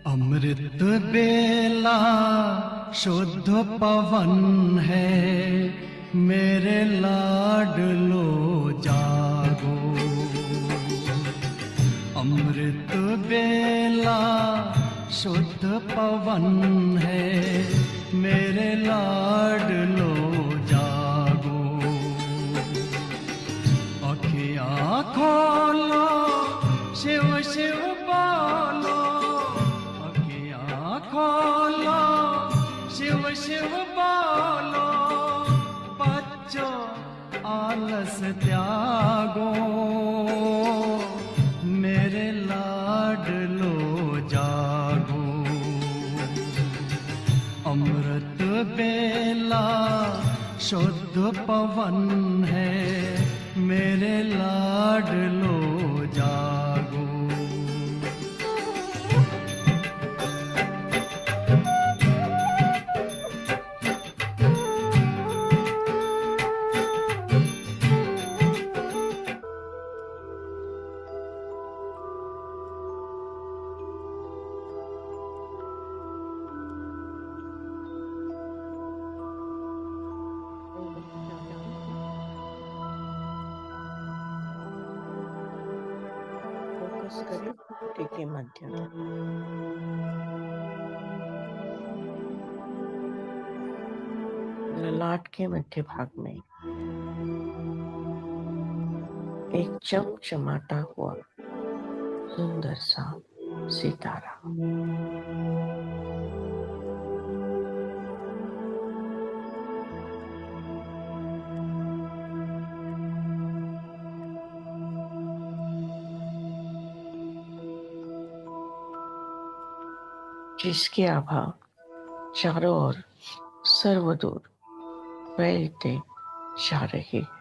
अमृत बेला शुद्ध पवन है, मेरे लाडलो जागो। अमृत बेला शुद्ध पवन है, मेरे लाडलो जागो। अखियाँ खोलो, शिव शिव बोलो। खोलो, शिव शिव बोलो। बच्चों आलस त्यागो, मेरे लाडलो जागो। अमृत बेला शुद्ध पवन है, मेरे लाडलो जागो। फोकस करें घुटने के मध्य तक। ललाट के मध्य भाग में एक चमचमाता हुआ सुंदर सा सितारा। जिसकी आभा चारों ओर सर्वदूर फैलते जा रही है।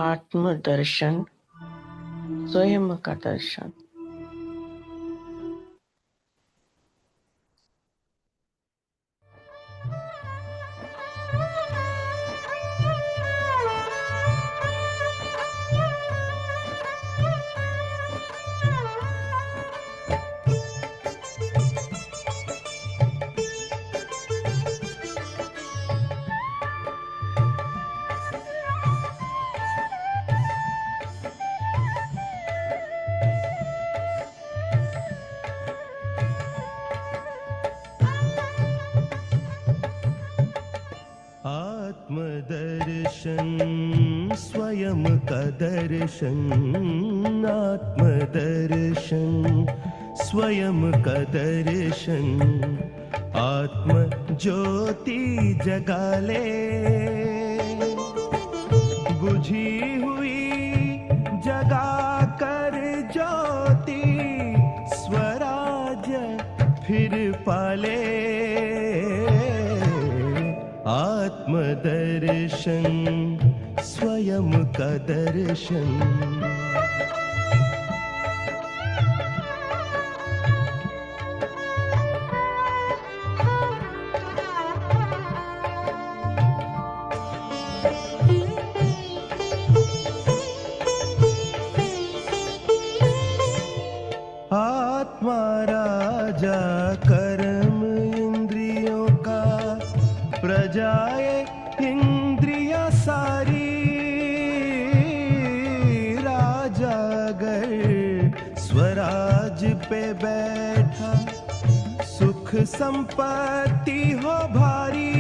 आत्मदर्शन, स्वयं का दर्शन। आत्मदर्शन, स्वयं का दर्शन। आत्मदर्शन, स्वयं का दर्शन। आत्म ज्योति जगा ले, बुझी हुई जगा कर ज्योति, स्वराज फिर पाले। आत्मदर्शन, स्वयं का दर्शन। आत्मा राजा कर्म इंद्रियों का, प्रजाए इंद्रिया सारी। राजा अगर स्वराज पे बैठा, सुख संपत्ति हो भारी।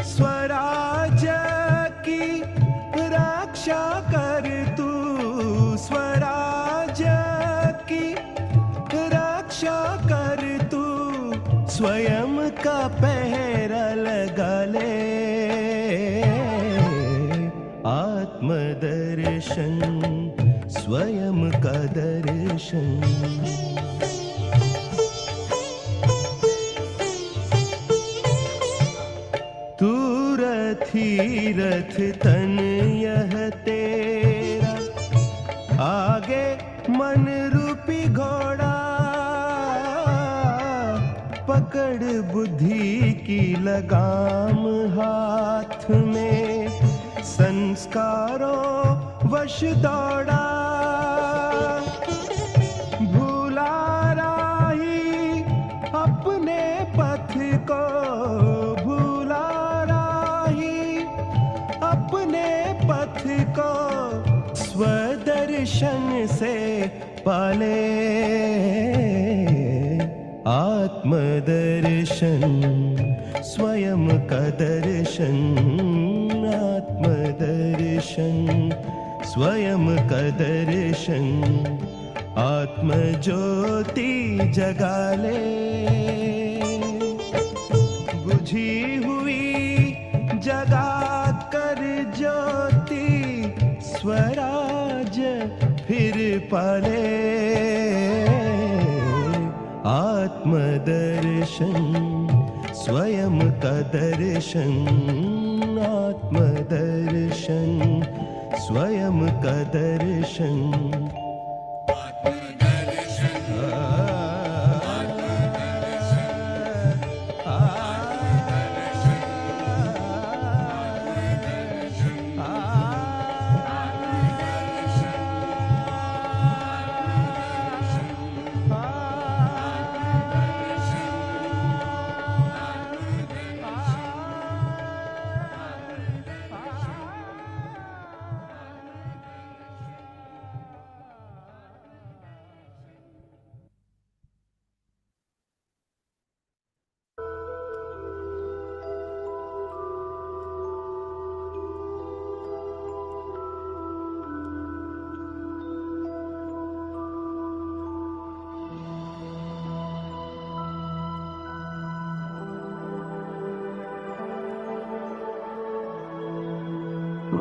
स्वराज की रक्षा कर तू, स्वराज की रक्षा कर तू। स्वयं का पहरा लगा ले। आत्मदर्शन, स्वयं का दर्शन। तू रथी रथ तन यह तेरा, आगे मन रूपी घोड़ा। पकड़ बुद्धि की लगाम हाथ में, संस्कारों वश दौड़ा। भूला राही अपने पथ को, भूला राही अपने पथ को। स्वदर्शन से पाले। आत्मदर्शन, स्वयं का दर्शन। आत्मदर्शन, स्वयं का दर्शन। आत्म ज्योति जगा ले, बुझी हुई जगा कर ज्योति। स्वराज फिर पाले। आत्मदर्शन, स्वयं का दर्शन। आत्मदर्शन, स्वयं का दर्शन।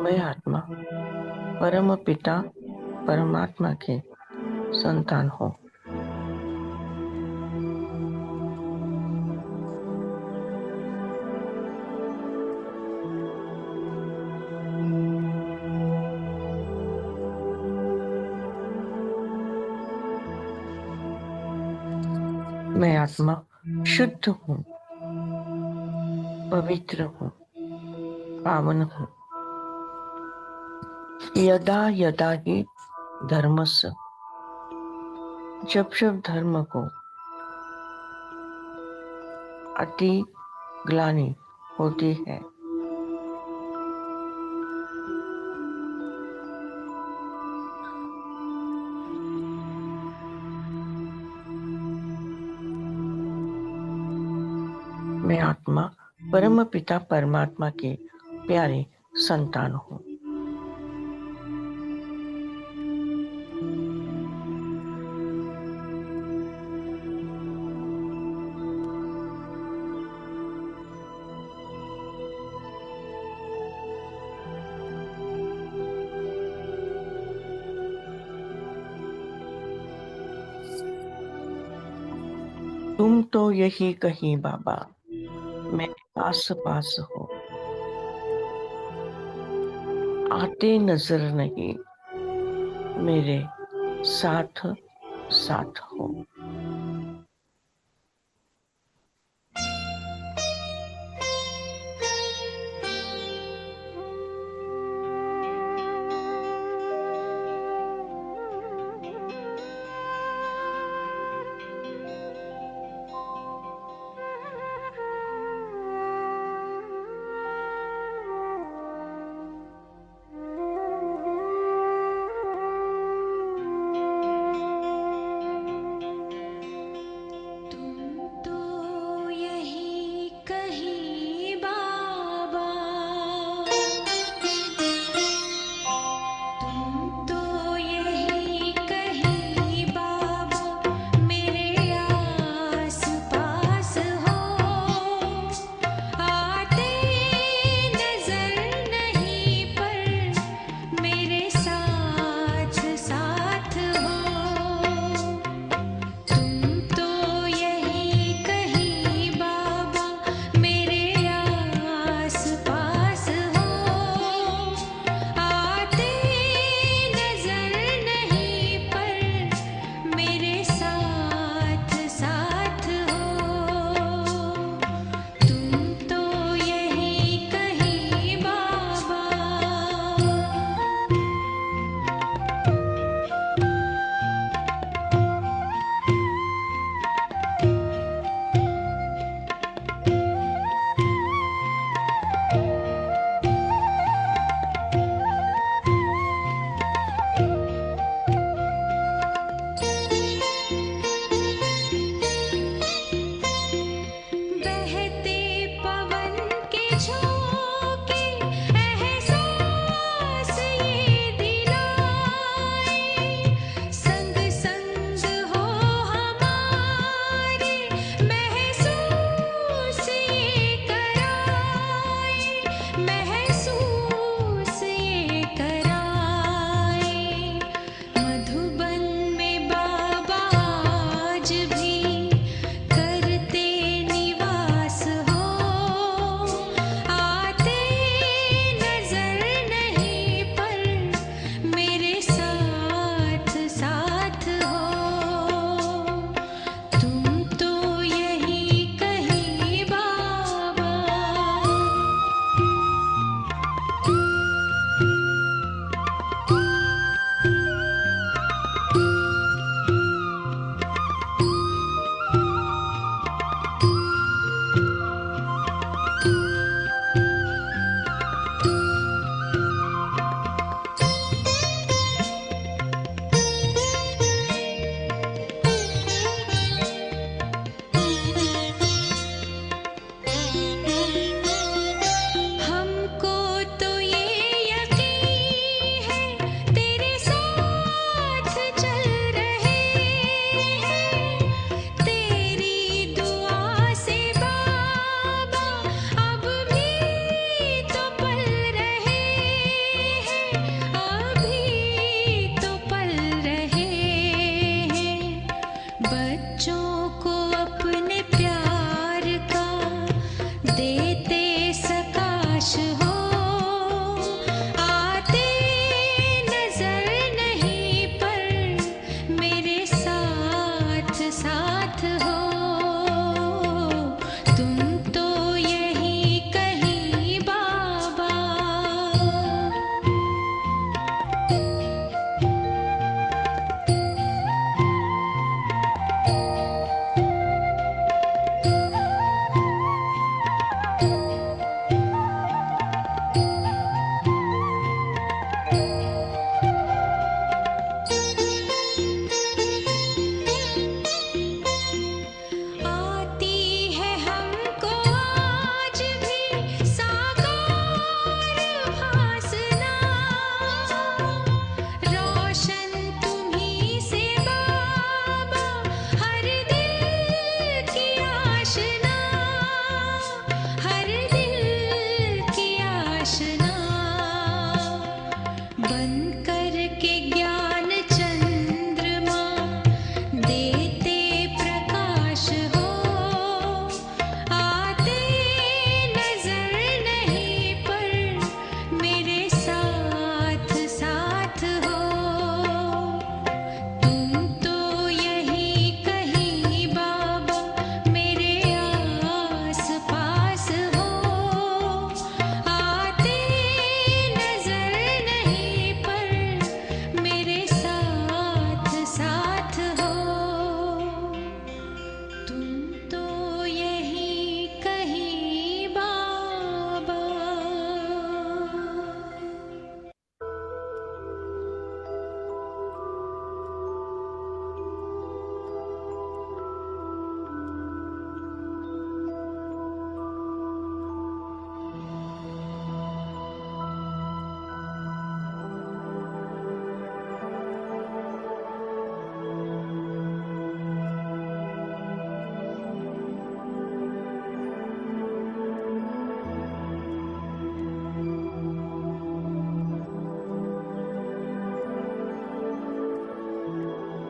मैं आत्मा परम पिता परमात्मा के संतान हूँ। मैं आत्मा शुद्ध हूँ, पवित्र हूँ, पावन हूँ। यदा यदा ही धर्मस्य, जब जब धर्म को अति ग्लानि होती है, मैं आत्मा परम पिता परमात्मा के प्यारे संतान हूँ। तुम तो यही कहीं बाबा मेरे आस पास हो, आते नजर नहीं, मेरे साथ साथ हो।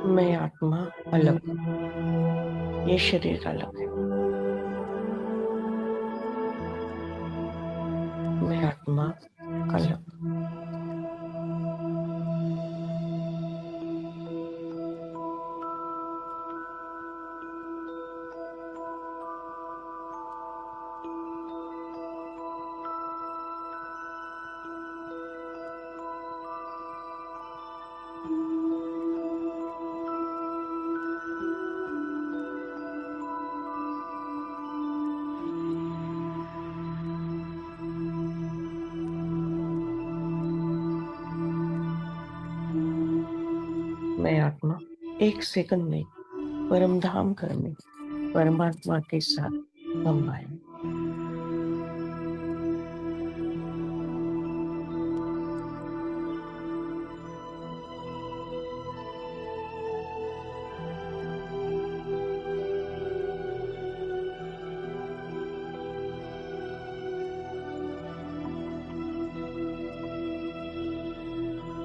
मैं आत्मा अलग हूँ, ये शरीर अलग है। मैं आत्मा अलग। मैं आत्मा एक सेकंड में परम धाम करने परमात्मा के साथ संभाए।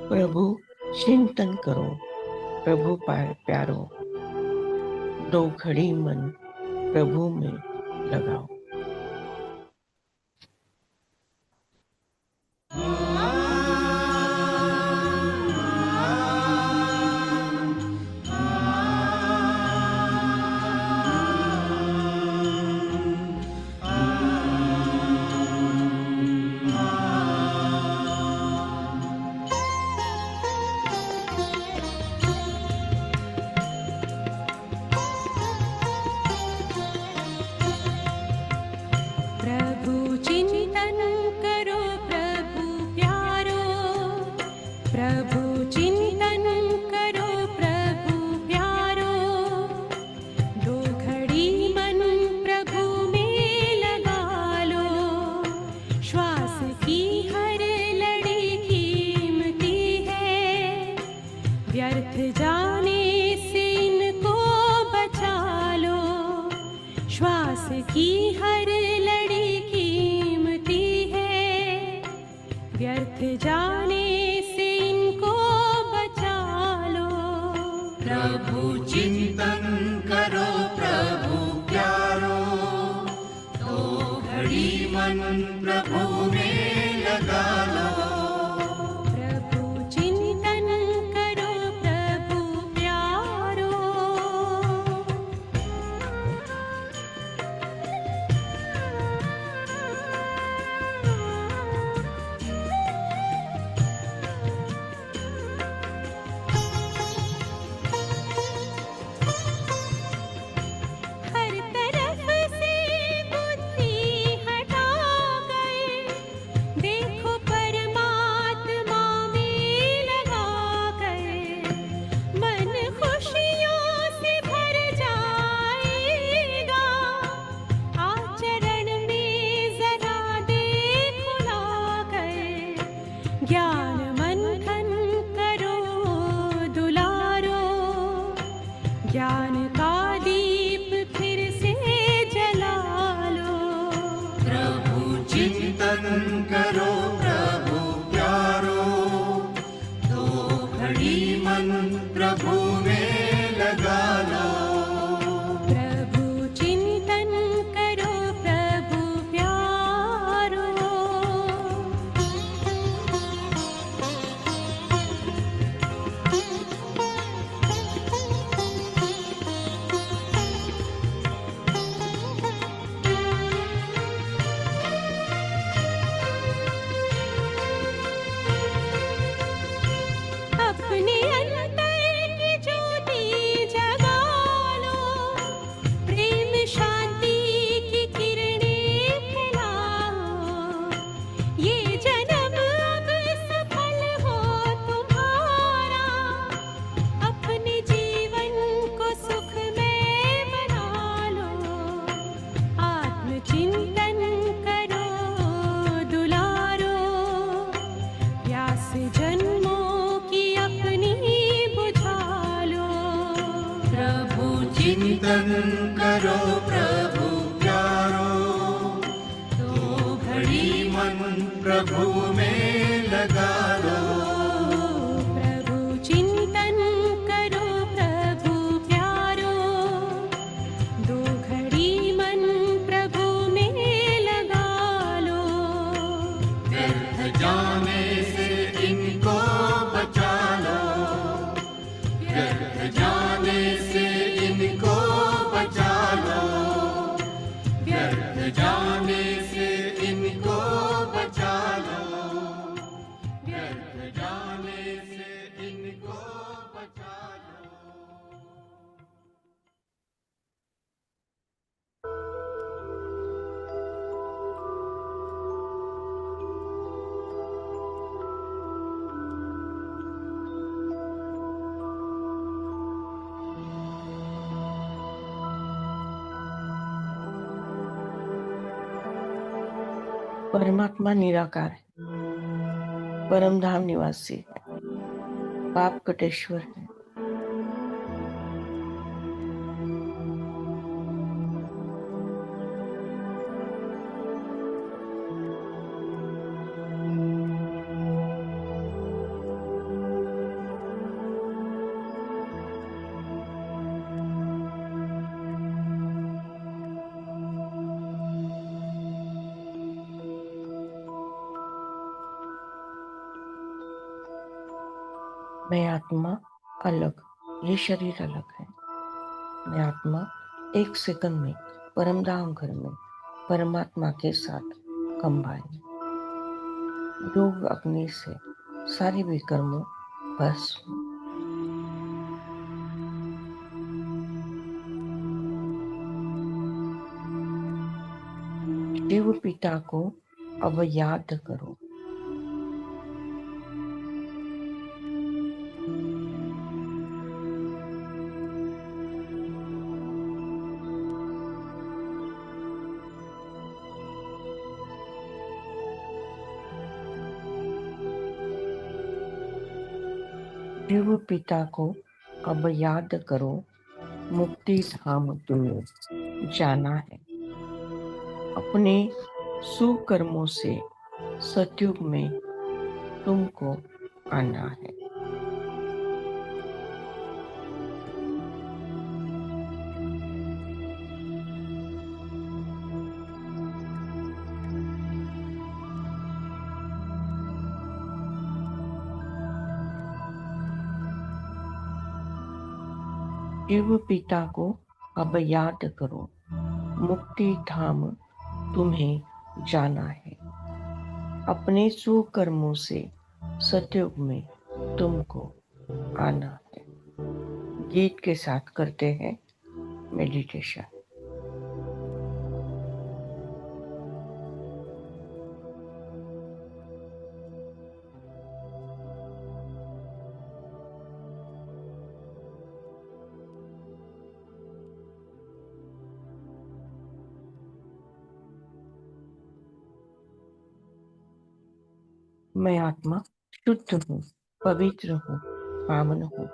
प्रभु चिंतन करो, प्रभु प्यारो, दो घड़ी मन प्रभु में लगाओ। चिंतन करो प्रभु प्यारो, दो घड़ी मन प्रभु में लगा लो। प्रभु चिंतन करो प्रभु परमात्मा निराकार है, परम धाम निवासी है, पाप कटेश्वर है। मैं आत्मा अलग, ये शरीर अलग है। मैं आत्मा एक सेकंड में परम धाम घर में परमात्मा के साथ कंबाइन। योग अग्नि से सारे विकर्मों भस्म। शिव पिता को अब याद करो। शिव पिता को अब याद करो, मुक्ति धाम तुम्हें जाना है। अपने सुकर्मों से सतयुग में तुमको आना है। शिव पिता को अब याद करो, मुक्ति धाम तुम्हें जाना है। अपने सुकर्मों से सतयुग में तुमको आना है। गीत के साथ करते हैं मेडिटेशन। मैं आत्मा शुद्ध हूँ, पवित्र हूँ, पावन हूँ।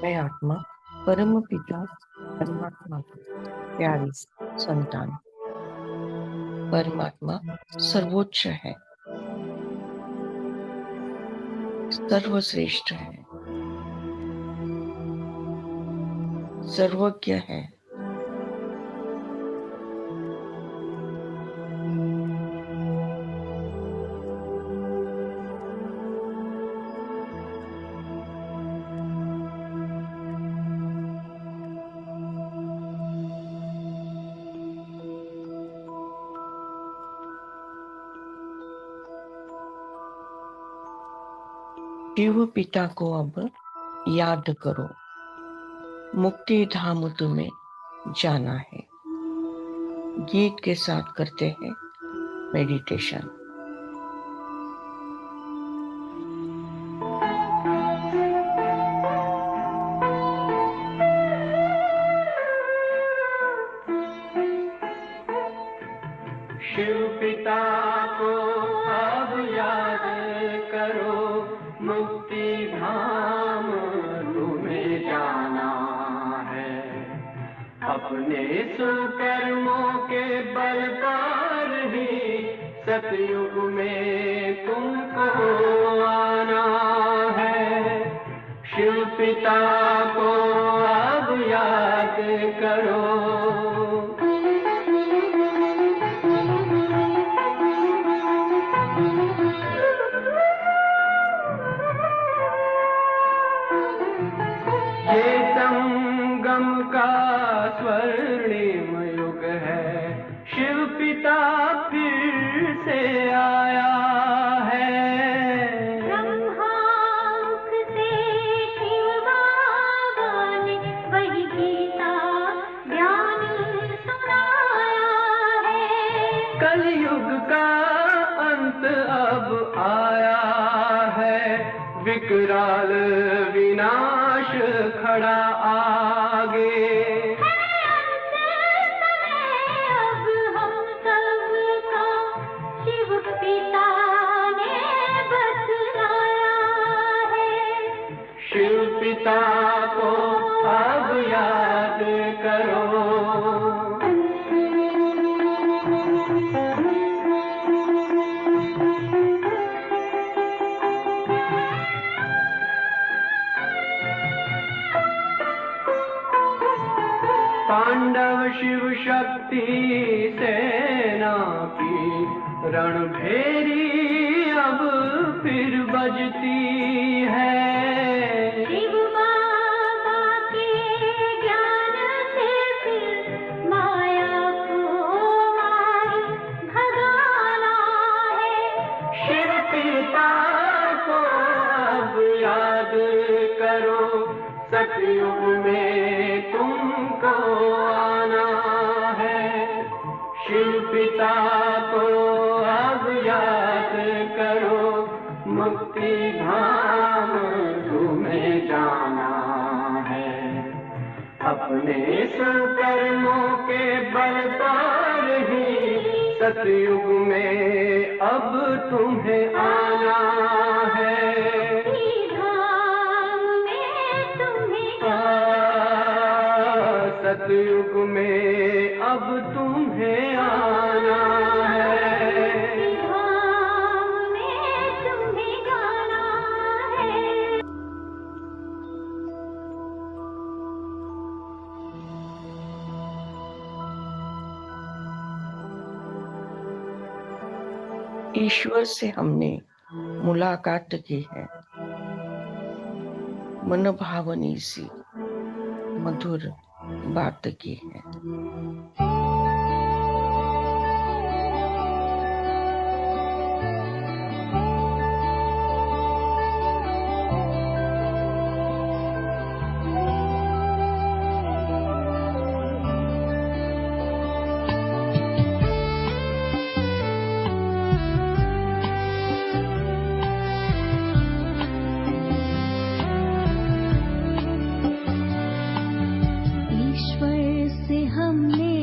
मैं आत्मा परम पिता परमात्मा की प्यारी संतान। परमात्मा सर्वोच्च है, सर्वश्रेष्ठ है, सर्वज्ञ है। शिव पिता को अब याद करो, मुक्ति धाम तुम्हें जाना है। गीत के साथ करते हैं मेडिटेशन। शिव पिता को अब याद करो, मुक्ति धाम तुम्हें जाना है। अपने सुकर्मों के बल पर ही सतयुग में तुमको आना है। शिव पिता को अब याद करो। का स्वर्णिम युग है, शिव पिता फिर से आया है। ब्रह्मामुख से शिव बाबा ने वही गीता ज्ञान सुनाया है। कलयुग का अंत अब आया है, विकराल विनाश खड़ा आगे। अब हम सबका शिव पिता ने बतलाया है। शिव पिता को अब याद करो। पांडव शिव शक्ति सेना की रणभेरी अब फिर बजती है। शिव बाबा के ज्ञान से फिर माया को मार भगाना है। शिव पिता को अब याद करो, सतयुग में तुमको आना है। शिव पिता को अब याद करो, मुक्ति धाम तुम्हें जाना है। अपने सुकर्मों के बल पर ही सतयुग में अब तुम्हें आना है। धाम में तुम्हें सतयुग में अब तुम्हें आना है। धाम में तुम्हें जाना है। ईश्वर से हमने मुलाकात की है, मन भावनी सी मधुर बात की है। ईश्वर से हमने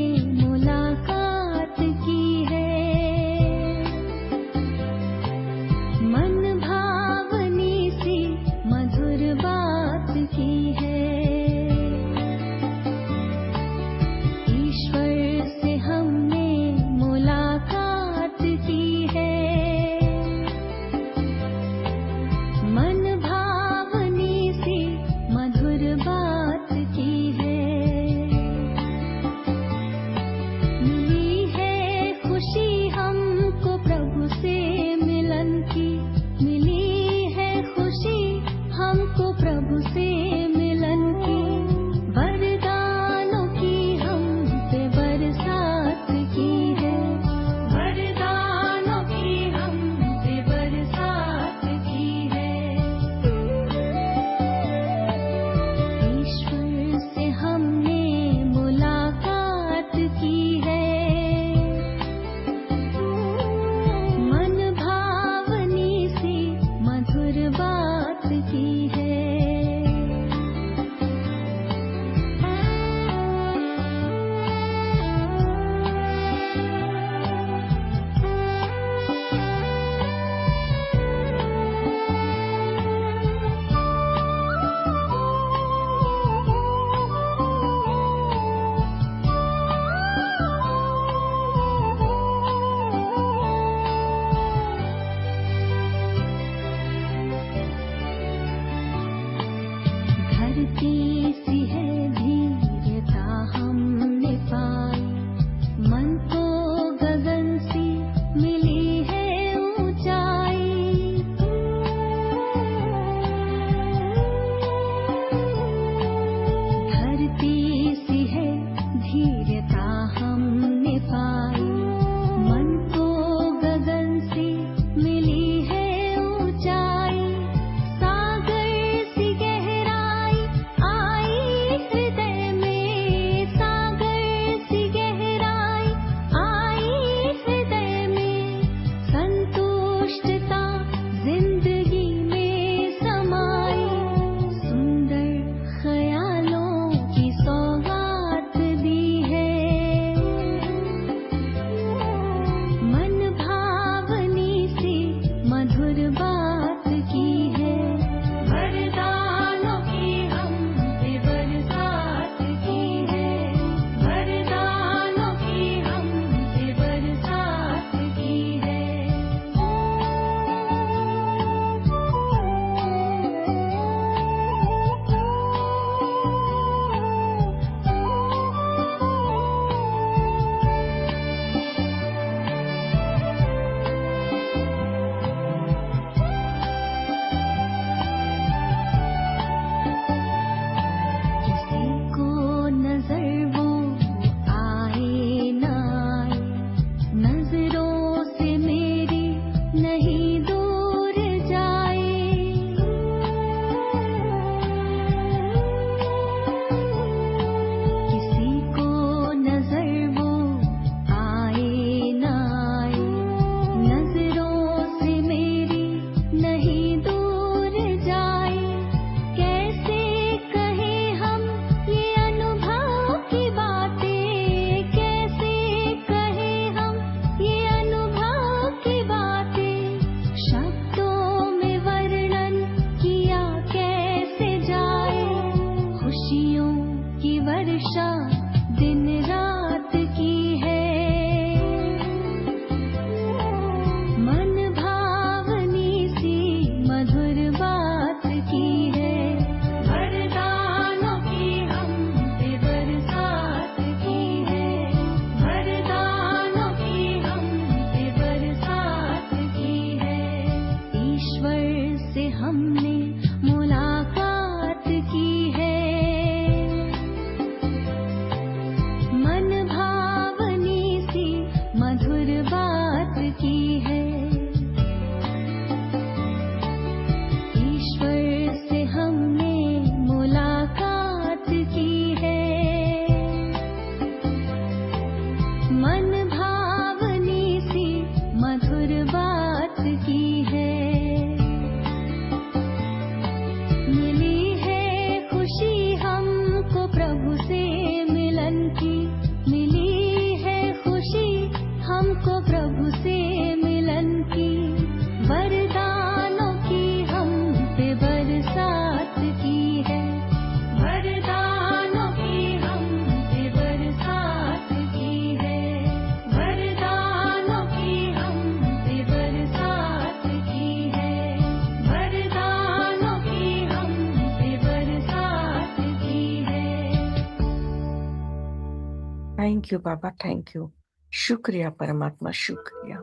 thank you Baba, thank you. शुक्रिया परमात्मा, शुक्रिया।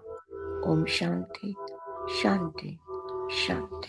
ओम शांति शांति शांति।